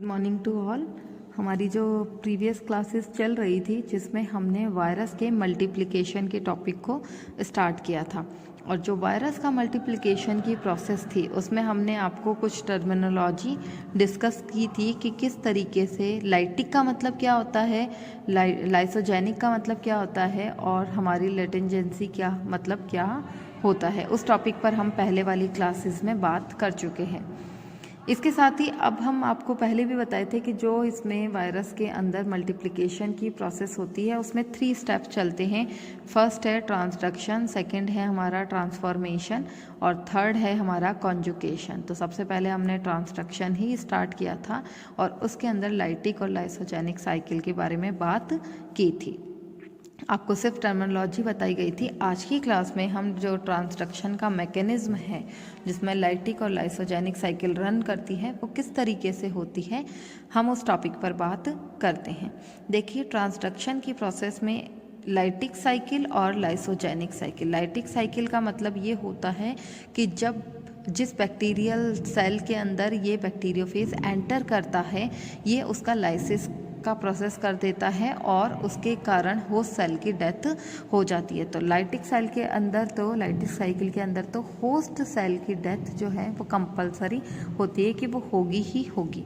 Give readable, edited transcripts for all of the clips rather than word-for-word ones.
Good morning to all. हमारी जो previous classes चल रही थी जिसमें हमने वायरस के मल्टीप्लिकेशन के टॉपिक को स्टार्ट किया था, और जो वायरस का मल्टीप्लिकेशन की प्रोसेस थी उसमें हमने आपको कुछ टर्मिनोलॉजी डिस्कस की थी कि किस तरीके से लाइटिक का मतलब क्या होता है, लाइसोजेनिक का मतलब क्या होता है, और हमारी लेटेंजेंसी क्या मतलब क्या होता है। उस टॉपिक पर हम पहले वाली क्लासेस में बात कर चुके हैं। इसके साथ ही अब हम आपको पहले भी बताए थे कि जो इसमें वायरस के अंदर मल्टीप्लिकेशन की प्रोसेस होती है उसमें 3 स्टेप्स चलते हैं। फर्स्ट है ट्रांसडक्शन, सेकंड है हमारा ट्रांसफॉर्मेशन, और थर्ड है हमारा कॉन्जुगेशन। तो सबसे पहले हमने ट्रांसडक्शन ही स्टार्ट किया था और उसके अंदर लाइटिक और लाइसोजेनिक साइकिल के बारे में बात की थी। आपको सिर्फ टर्मिनोलॉजी बताई गई थी। आज की क्लास में हम जो ट्रांसडक्शन का मैकेनिज्म है जिसमें लाइटिक और लाइसोजेनिक साइकिल रन करती है वो किस तरीके से होती है, हम उस टॉपिक पर बात करते हैं। देखिए, ट्रांसडक्शन की प्रोसेस में लाइटिक साइकिल और लाइसोजेनिक साइकिल। लाइटिक साइकिल का मतलब ये होता है कि जब जिस बैक्टीरियल सेल के अंदर ये बैक्टीरियोफेज एंटर करता है ये उसका लाइसिस का प्रोसेस कर देता है और उसके कारण होस्ट सेल की डेथ हो जाती है। तो लाइटिक साइकिल के अंदर तो होस्ट सेल की डेथ जो है वो कंपलसरी होती है कि वो होगी ही होगी।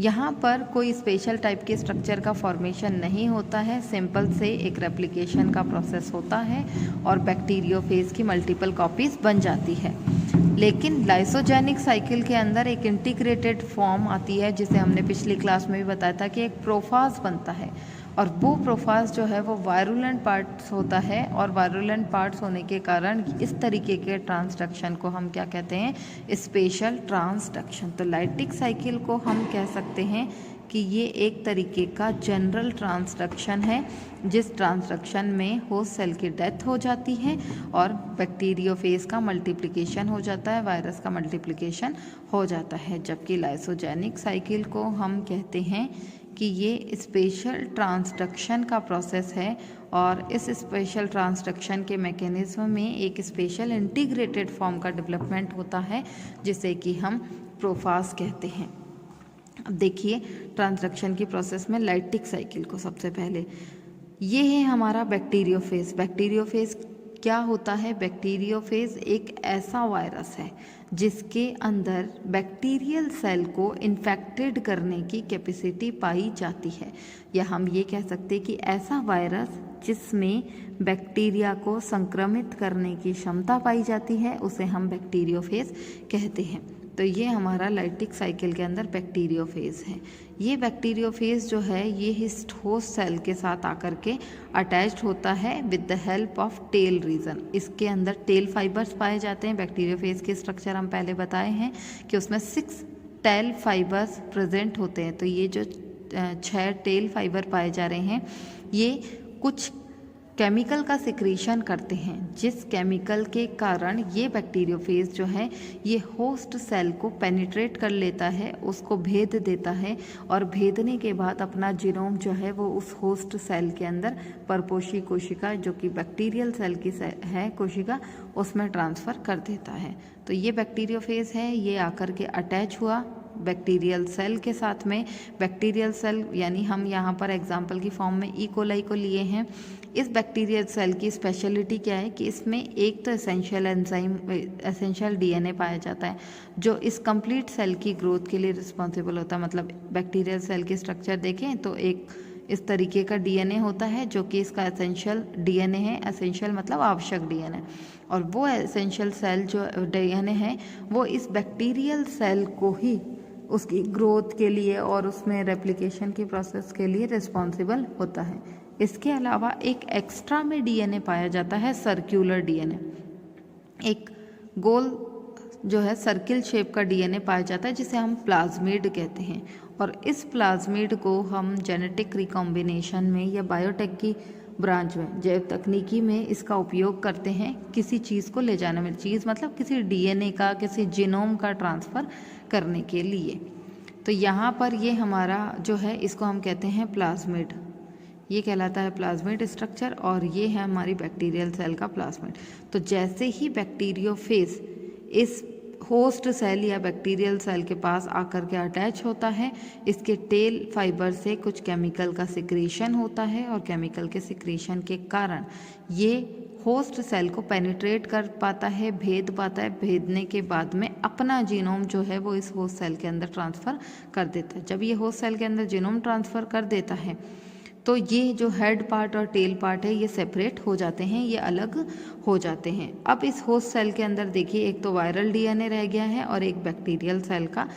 यहाँ पर कोई स्पेशल टाइप के स्ट्रक्चर का फॉर्मेशन नहीं होता है, सिंपल से एक रेप्लिकेशन का प्रोसेस होता है और बैक्टीरियोफेज की मल्टीपल कॉपीज बन जाती है। लेकिन लाइसोजेनिक साइकिल के अंदर एक इंटीग्रेटेड फॉर्म आती है जिसे हमने पिछली क्लास में भी बताया था कि एक प्रोफाज बनता है, और वो प्रोफाज जो है वो वायरुलेंट पार्ट्स होता है, और वायरुलेंट पार्ट्स होने के कारण इस तरीके के ट्रांसडक्शन को हम क्या कहते हैं, स्पेशल ट्रांसडक्शन। तो लाइटिक साइकिल को हम कह सकते हैं कि ये एक तरीके का जनरल ट्रांसडक्शन है जिस ट्रांसडक्शन में होस्ट सेल की डेथ हो जाती है और बैक्टीरियोफेज का मल्टीप्लिकेशन हो जाता है, वायरस का मल्टीप्लिकेशन हो जाता है। जबकि लाइसोजेनिक साइकिल को हम कहते हैं कि ये स्पेशल ट्रांसडक्शन का प्रोसेस है, और इस स्पेशल ट्रांसडक्शन के मैकेनिज्म में एक स्पेशल इंटीग्रेटेड फॉर्म का डेवलपमेंट होता है जिसे कि हम प्रोफाज कहते हैं। अब देखिए, ट्रांसडक्शन की प्रोसेस में लाइटिक साइकिल को सबसे पहले ये है हमारा बैक्टीरियोफेज। बैक्टीरियोफेज क्या होता है? बैक्टीरियोफेज एक ऐसा वायरस है जिसके अंदर बैक्टीरियल सेल को इन्फेक्टेड करने की कैपेसिटी पाई जाती है, या हम ये कह सकते हैं कि ऐसा वायरस जिसमें बैक्टीरिया को संक्रमित करने की क्षमता पाई जाती है उसे हम बैक्टीरियोफेज कहते हैं। तो ये हमारा लाइटिक साइकिल के अंदर बैक्टीरियोफेज है। ये बैक्टीरियोफेज जो है ये होस्ट सेल के साथ आकर के अटैच्ड होता है with the help of tail region. इसके अंदर टेल फाइबर्स पाए जाते हैं। बैक्टीरियोफेज के स्ट्रक्चर हम पहले बताए हैं कि उसमें 6 टेल फाइबर्स प्रेजेंट होते हैं। तो ये जो 6 टेल फाइबर पाए जा रहे हैं ये कुछ केमिकल का सिक्रीशन करते हैं, जिस केमिकल के कारण ये बैक्टीरियोफेज जो है ये होस्ट सेल को पेनिट्रेट कर लेता है, उसको भेद देता है, और भेदने के बाद अपना जीनोम जो है वो उस होस्ट सेल के अंदर परपोषी कोशिका जो कि बैक्टीरियल सेल की है कोशिका उसमें ट्रांसफ़र कर देता है। तो ये बैक्टीरियोफेज है, ये आकर के अटैच हुआ बैक्टीरियल सेल के साथ में। बैक्टीरियल सेल यानी हम यहाँ पर एग्जाम्पल की फॉर्म में ई कोलाई को लिए हैं। इस बैक्टीरियल सेल की स्पेशलिटी क्या है कि इसमें एक तो एसेंशियल डीएनए पाया जाता है जो इस कंप्लीट सेल की ग्रोथ के लिए रिस्पॉन्सिबल होता है। मतलब बैक्टीरियल सेल की स्ट्रक्चर देखें तो एक इस तरीके का डीएनए होता है जो कि इसका एसेंशियल डीएनए है। एसेंशियल मतलब आवश्यक डीएनए, और वो एसेंशियल सेल जो डीएनए है वो इस बैक्टीरियल सेल को ही उसकी ग्रोथ के लिए और उसमें रेप्लिकेशन की प्रोसेस के लिए रिस्पॉन्सिबल होता है। इसके अलावा एक एक्स्ट्रा में डीएनए पाया जाता है, सर्कुलर डीएनए। एक गोल जो है सर्किल शेप का डीएनए पाया जाता है जिसे हम प्लाज्मिड कहते हैं, और इस प्लाज्मिड को हम जेनेटिक रिकॉम्बिनेशन में या बायोटेक की ब्रांच में, जैव तकनीकी में इसका उपयोग करते हैं किसी चीज़ को ले जाने में। चीज़ मतलब किसी डीएनए का, किसी जीनोम का ट्रांसफ़र करने के लिए। तो यहाँ पर ये हमारा जो है इसको हम कहते हैं प्लाज्मिड, ये कहलाता है प्लाज्मिड स्ट्रक्चर, और ये है हमारी बैक्टीरियल सेल का प्लाज्मिड। तो जैसे ही बैक्टीरियोफेज इस होस्ट सेल या बैक्टीरियल सेल के पास आकर के अटैच होता है। इसके टेल फाइबर से कुछ केमिकल का सिक्रीशन होता है और केमिकल के सिक्रीशन के कारण ये होस्ट सेल को पेनिट्रेट कर पाता है, भेद पाता है। भेदने के बाद में अपना जीनोम जो है वो इस होस्ट सेल के अंदर ट्रांसफ़र कर देता है। जब ये होस्ट सेल के अंदर जीनोम ट्रांसफ़र कर देता है तो ये जो हेड पार्ट और टेल पार्ट है ये सेपरेट हो जाते हैं, ये अलग हो जाते हैं। अब इस होस्ट सेल के अंदर देखिए एक तो वायरल डीएनए रह गया है और एक बैक्टीरियल सेल का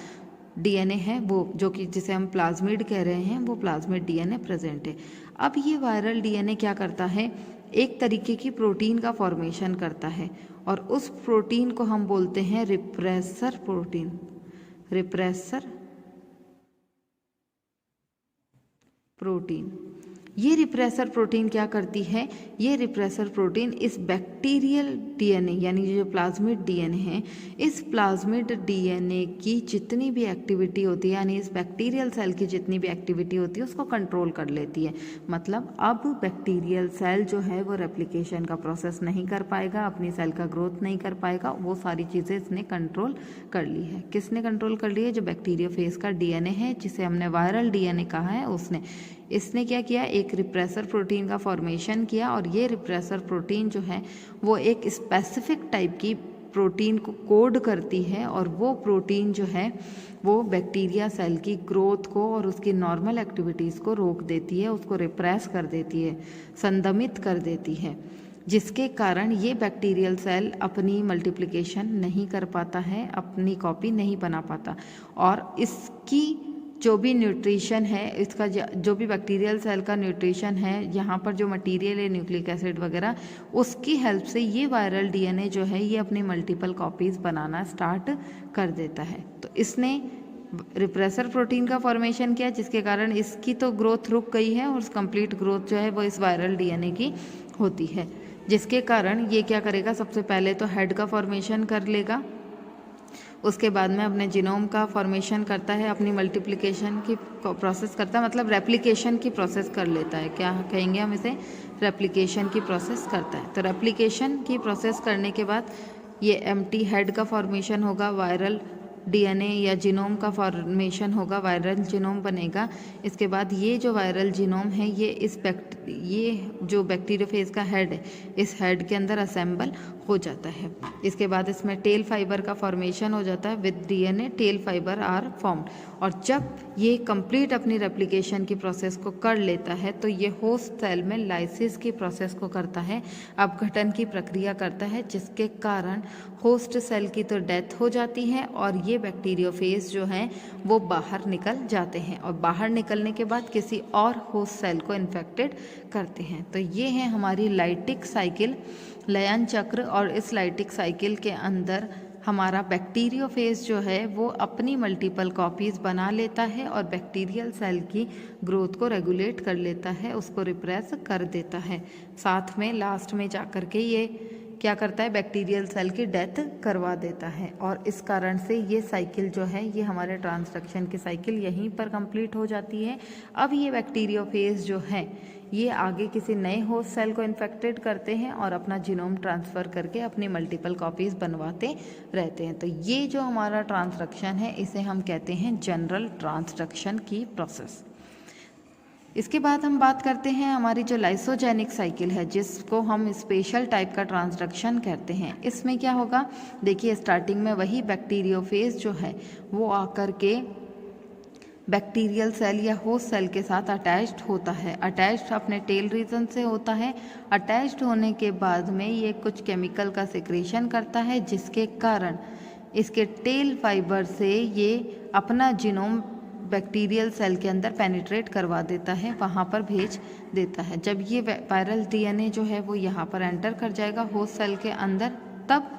डीएनए है, वो जो कि जिसे हम प्लाज्मिड कह रहे हैं, वो प्लाज्मिड डीएनए प्रेजेंट है। अब ये वायरल डीएनए क्या करता है, एक तरीके की प्रोटीन का फॉर्मेशन करता है और उस प्रोटीन को हम बोलते हैं रिप्रेसर प्रोटीन। Repressor protein. ये रिप्रेसर प्रोटीन क्या करती है, ये रिप्रेसर प्रोटीन इस बैक्टीरियल डीएनए यानी जो प्लाज्मिड डीएनए है, इस प्लाज्मिड डीएनए की जितनी भी एक्टिविटी होती है यानी इस बैक्टीरियल सेल की जितनी भी एक्टिविटी होती है उसको कंट्रोल कर लेती है। मतलब अब बैक्टीरियल सेल जो है वो रेप्लिकेशन का प्रोसेस नहीं कर पाएगा, अपनी सेल का ग्रोथ नहीं कर पाएगा, वो सारी चीज़ें इसने कंट्रोल कर ली है। किसने कंट्रोल कर ली है, जो बैक्टीरियोफेज का डीएनए है जिसे हमने वायरल डीएनए कहा है उसने। इसने क्या किया, एक रिप्रेसर प्रोटीन का फॉर्मेशन किया और ये रिप्रेसर प्रोटीन जो है वो एक स्पेसिफिक टाइप की प्रोटीन को कोड करती है और वो प्रोटीन जो है वो बैक्टीरिया सेल की ग्रोथ को और उसकी नॉर्मल एक्टिविटीज़ को रोक देती है, उसको रिप्रेस कर देती है, संदमित कर देती है, जिसके कारण ये बैक्टीरियल सेल अपनी मल्टीप्लिकेशन नहीं कर पाता है, अपनी कॉपी नहीं बना पाता। और इसकी जो भी न्यूट्रिशन है, इसका जो भी बैक्टीरियल सेल का न्यूट्रिशन है, यहाँ पर जो मटेरियल है न्यूक्लिक एसिड वगैरह, उसकी हेल्प से ये वायरल डीएनए जो है ये अपनी मल्टीपल कॉपीज़ बनाना स्टार्ट कर देता है। तो इसने रिप्रेसर प्रोटीन का फॉर्मेशन किया जिसके कारण इसकी तो ग्रोथ रुक गई है और कंप्लीट ग्रोथ जो है वो इस वायरल डीएनए की होती है, जिसके कारण ये क्या करेगा, सबसे पहले तो हेड का फॉर्मेशन कर लेगा, उसके बाद में अपने जीनोम का फॉर्मेशन करता है, अपनी मल्टीप्लिकेशन की प्रोसेस करता है, मतलब रेप्लिकेशन की प्रोसेस कर लेता है। क्या कहेंगे हम इसे, रेप्लिकेशन की प्रोसेस करता है। तो रेप्लिकेशन की प्रोसेस करने के बाद ये एम्प्टी हेड का फॉर्मेशन होगा, वायरल डीएनए या जीनोम का फॉर्मेशन होगा, वायरल जीनोम बनेगा। इसके बाद ये जो वायरल जीनोम है ये जो बैक्टीरियोफेज का हेड है, इस हेड के अंदर असेंबल हो जाता है। इसके बाद इसमें टेल फाइबर का फॉर्मेशन हो जाता है, with DNA tail fibre are formed. और जब ये कंप्लीट अपनी रेप्लिकेशन की प्रोसेस को कर लेता है तो ये होस्ट सेल में लाइसिस की प्रोसेस को करता है, अपघटन की प्रक्रिया करता है, जिसके कारण होस्ट सेल की तो डेथ हो जाती है और ये बैक्टीरियोफेज जो हैं वो बाहर निकल जाते हैं और बाहर निकलने के बाद किसी और होस्ट सेल को इन्फेक्टेड करते हैं। तो ये है हमारी लाइटिक साइकिल, लयन चक्र। और इस लाइटिक साइकिल के अंदर हमारा बैक्टीरियोफेज जो है वो अपनी मल्टीपल कॉपीज़ बना लेता है और बैक्टीरियल सेल की ग्रोथ को रेगुलेट कर लेता है, उसको रिप्रेस कर देता है। साथ में लास्ट में जाकर के ये क्या करता है, बैक्टीरियल सेल की डेथ करवा देता है। और इस कारण से ये साइकिल जो है, ये हमारे ट्रांसक्रिप्शन की साइकिल यहीं पर कंप्लीट हो जाती है। अब ये बैक्टीरियोफेज जो है ये आगे किसी नए होस्ट सेल को इन्फेक्टेड करते हैं और अपना जीनोम ट्रांसफ़र करके अपनी मल्टीपल कॉपीज़ बनवाते रहते हैं। तो ये जो हमारा ट्रांसक्रिप्शन है इसे हम कहते हैं जनरल ट्रांसक्रिप्शन की प्रोसेस। इसके बाद हम बात करते हैं हमारी जो लाइसोजेनिक साइकिल है, जिसको हम स्पेशल टाइप का ट्रांसक्रिप्शन कहते हैं। इसमें क्या होगा, देखिए स्टार्टिंग में वही बैक्टीरियोफेज जो है वो आकर के बैक्टीरियल सेल या होस्ट सेल के साथ अटैच्ड होता है। अटैच्ड अपने टेल रीजन से होता है। अटैच्ड होने के बाद में ये कुछ केमिकल का सिक्रीशन करता है, जिसके कारण इसके टेल फाइबर से ये अपना जीनोम बैक्टीरियल सेल के अंदर पेनिट्रेट करवा देता है, वहाँ पर भेज देता है। जब ये वायरल डीएनए जो है वो यहाँ पर एंटर कर जाएगा होस्ट सेल के अंदर, तब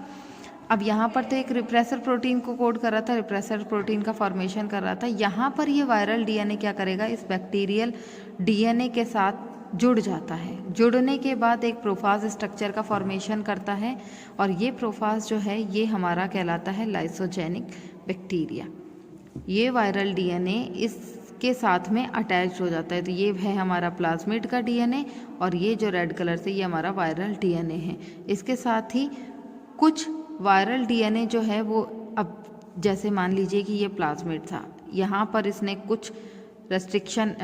अब यहाँ पर तो एक रिप्रेसर प्रोटीन को कोड कर रहा था, रिप्रेसर प्रोटीन का फॉर्मेशन कर रहा था। यहाँ पर ये वायरल डीएनए क्या करेगा, इस बैक्टीरियल डीएनए के साथ जुड़ जाता है। जुड़ने के बाद एक प्रोफाज स्ट्रक्चर का फॉर्मेशन करता है और ये प्रोफाज जो है ये हमारा कहलाता है लाइसोजेनिक बैक्टीरिया। ये वायरल डीएनए इसके साथ में अटैच हो जाता है। तो ये है हमारा प्लाज्मिड का डीएनए और ये जो रेड कलर से ये हमारा वायरल डीएनए है। इसके साथ ही कुछ वायरल डीएनए जो है वो अब जैसे मान लीजिए कि ये प्लाज्मिड था, यहाँ पर इसने कुछ रेस्ट्रिक्शन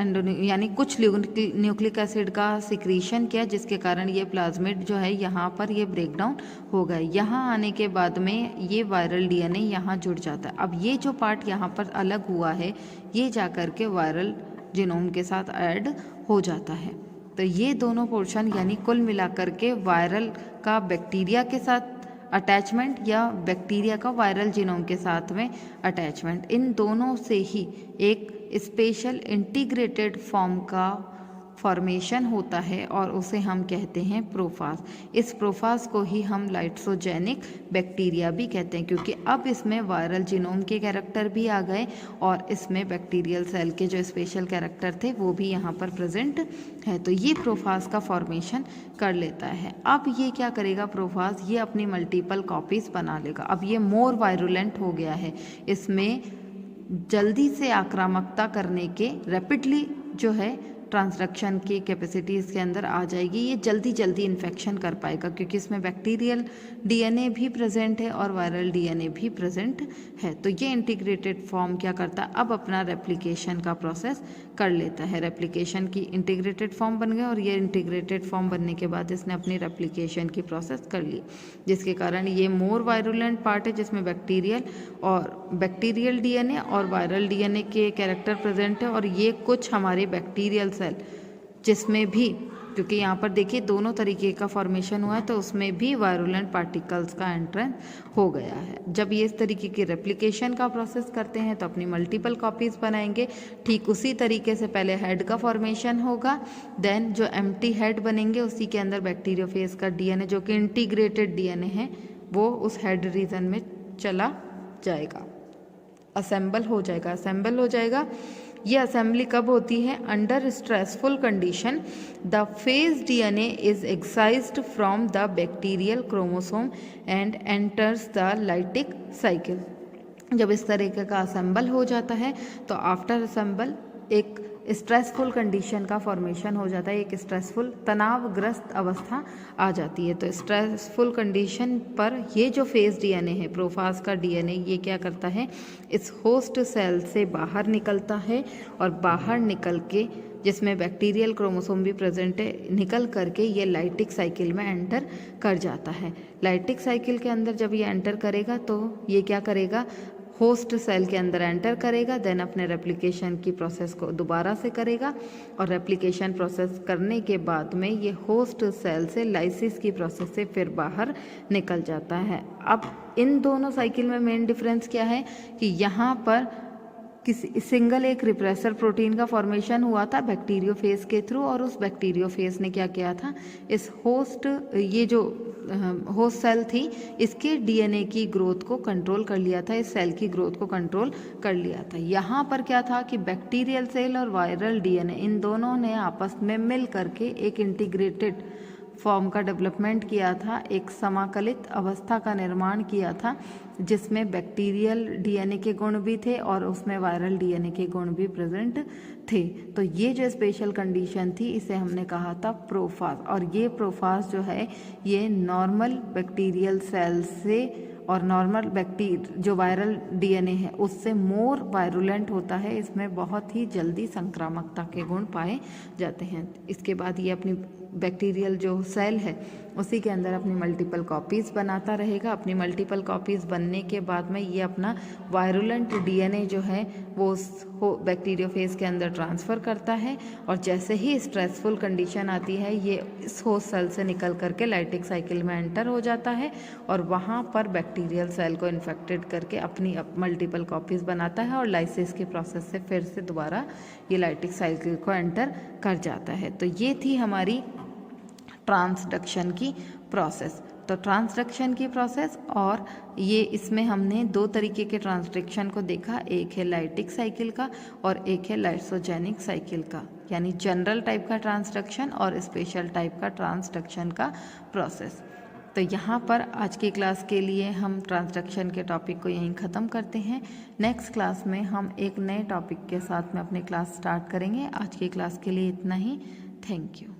यानी कुछ न्यूक्लिक एसिड का सिक्रीशन किया, जिसके कारण ये प्लाज्मिड जो है यहाँ पर ये ब्रेक डाउन हो गए। यहाँ आने के बाद में ये वायरल डीएनए यहाँ जुड़ जाता है। अब ये जो पार्ट यहाँ पर अलग हुआ है ये जा कर के वायरल जीनोम के साथ ऐड हो जाता है। तो ये दोनों पोर्शन यानी कुल मिलाकर के वायरल का बैक्टीरिया के साथ अटैचमेंट या बैक्टीरिया का वायरल जीनोम के साथ में अटैचमेंट, इन दोनों से ही एक स्पेशल इंटीग्रेटेड फॉर्म का फॉर्मेशन होता है और उसे हम कहते हैं प्रोफाज। इस प्रोफाज को ही हम लाइसोजेनिक बैक्टीरिया भी कहते हैं, क्योंकि अब इसमें वायरल जीनोम के कैरेक्टर भी आ गए और इसमें बैक्टीरियल सेल के जो स्पेशल कैरेक्टर थे वो भी यहाँ पर प्रेजेंट है। तो ये प्रोफाज का फॉर्मेशन कर लेता है। अब ये क्या करेगा प्रोफाज, ये अपनी मल्टीपल कॉपीज बना लेगा। अब ये मोर वायरुलेंट हो गया है, इसमें जल्दी से आक्रामकता करने के रैपिडली जो है ट्रांसडक्शन की कैपेसिटी इसके अंदर आ जाएगी। ये जल्दी इन्फेक्शन कर पाएगा क्योंकि इसमें बैक्टीरियल डीएनए भी प्रेजेंट है और वायरल डीएनए भी प्रेजेंट है। तो ये इंटीग्रेटेड फॉर्म क्या करता है, अब अपना रेप्लिकेशन का प्रोसेस कर लेता है। रेप्लिकेशन की इंटीग्रेटेड फॉर्म बन गया और ये इंटीग्रेटेड फॉर्म बनने के बाद इसने अपनी रेप्लिकेशन की प्रोसेस कर ली, जिसके कारण ये मोर वायरुलेंट पार्ट है जिसमें बैक्टीरियल डीएनए और वायरल डीएनए के कैरेक्टर प्रेजेंट है। और ये कुछ हमारे बैक्टीरियल सेल जिसमें भी, क्योंकि यहाँ पर देखिए दोनों तरीके का फॉर्मेशन हुआ है, तो उसमें भी वायरुलेंट पार्टिकल्स का एंट्रेंस हो गया है। जब ये इस तरीके की रेप्लिकेशन का प्रोसेस करते हैं तो अपनी मल्टीपल कॉपीज बनाएंगे। ठीक उसी तरीके से पहले हेड का फॉर्मेशन होगा, देन जो एम्प्टी हेड बनेंगे उसी के अंदर बैक्टीरियोफेज का डीएनए जो कि इंटीग्रेटेड डीएनए है वो उस हेड रीजन में चला जाएगा, असेंबल हो जाएगा। ये असेंबली कब होती है, under stressful condition the phage DNA is excised from the bacterial chromosome and enters the lytic cycle. जब इस तरीके का असेंबल हो जाता है तो आफ्टर असेंबल एक स्ट्रेसफुल कंडीशन का फॉर्मेशन हो जाता है, एक स्ट्रेसफुल तनावग्रस्त अवस्था आ जाती है। तो स्ट्रेसफुल कंडीशन पर ये जो फेज डीएनए है, प्रोफाज का डीएनए, ये क्या करता है, इस होस्ट सेल से बाहर निकलता है और बाहर निकल के, जिसमें बैक्टीरियल क्रोमोसोम भी प्रेजेंट है, निकल करके ये लाइटिक साइकिल में एंटर कर जाता है। लाइटिक साइकिल के अंदर जब ये एंटर करेगा तो ये क्या करेगा, होस्ट सेल के अंदर एंटर करेगा, देन अपने रेप्लिकेशन की प्रोसेस को दोबारा से करेगा और रेप्लिकेशन प्रोसेस करने के बाद में ये होस्ट सेल से लाइसिस की प्रोसेस से फिर बाहर निकल जाता है। अब इन दोनों साइकिल में मेन डिफरेंस क्या है कि यहाँ पर किसी सिंगल एक रिप्रेसर प्रोटीन का फॉर्मेशन हुआ था बैक्टीरियोफेज के थ्रू, और उस बैक्टीरियोफेज ने क्या किया था, इस होस्ट, ये जो होस्ट सेल थी इसके डीएनए की ग्रोथ को कंट्रोल कर लिया था, इस सेल की ग्रोथ को कंट्रोल कर लिया था। यहाँ पर क्या था कि बैक्टीरियल सेल और वायरल डीएनए इन दोनों ने आपस में मिल करके एक इंटीग्रेटेड फॉर्म का डेवलपमेंट किया था, एक समाकलित अवस्था का निर्माण किया था जिसमें बैक्टीरियल डीएनए के गुण भी थे और उसमें वायरल डीएनए के गुण भी प्रेजेंट थे। तो ये जो स्पेशल कंडीशन थी इसे हमने कहा था प्रोफाज, और ये प्रोफाज जो है ये नॉर्मल बैक्टीरियल सेल से और नॉर्मल जो वायरल डीएनए है उससे मोर वायरुलेंट होता है, इसमें बहुत ही जल्दी संक्रामकता के गुण पाए जाते हैं। इसके बाद ये अपनी बैक्टीरियल जो सेल है उसी के अंदर अपनी मल्टीपल कॉपीज़ बनाता रहेगा। अपनी मल्टीपल कॉपीज़ बनने के बाद में ये अपना वायरुलेंट डीएनए जो है वो बैक्टीरियोफेज के अंदर ट्रांसफ़र करता है, और जैसे ही स्ट्रेसफुल कंडीशन आती है ये इस होस्ट सेल से निकल करके लाइटिक साइकिल में एंटर हो जाता है और वहाँ पर बैक्टीरियल सेल को इन्फेक्टेड करके अपनी मल्टीपल कॉपीज़ बनाता है और लाइसिस के प्रोसेस से फिर से दोबारा ये लाइटिक साइकिल को एंटर कर जाता है। तो ये थी हमारी ट्रांसडक्शन की प्रोसेस। तो ट्रांसडक्शन की प्रोसेस, और ये इसमें हमने दो तरीके के ट्रांसडक्शन को देखा, एक है लाइटिक साइकिल का और एक है लाइसोजेनिक साइकिल का, यानी जनरल टाइप का ट्रांसडक्शन और स्पेशल टाइप का ट्रांसडक्शन का प्रोसेस। तो यहाँ पर आज की क्लास के लिए हम ट्रांसडक्शन के टॉपिक को यहीं ख़त्म करते हैं। नेक्स्ट क्लास में हम एक नए टॉपिक के साथ में अपनी क्लास स्टार्ट करेंगे। आज की क्लास के लिए इतना ही। Thank you.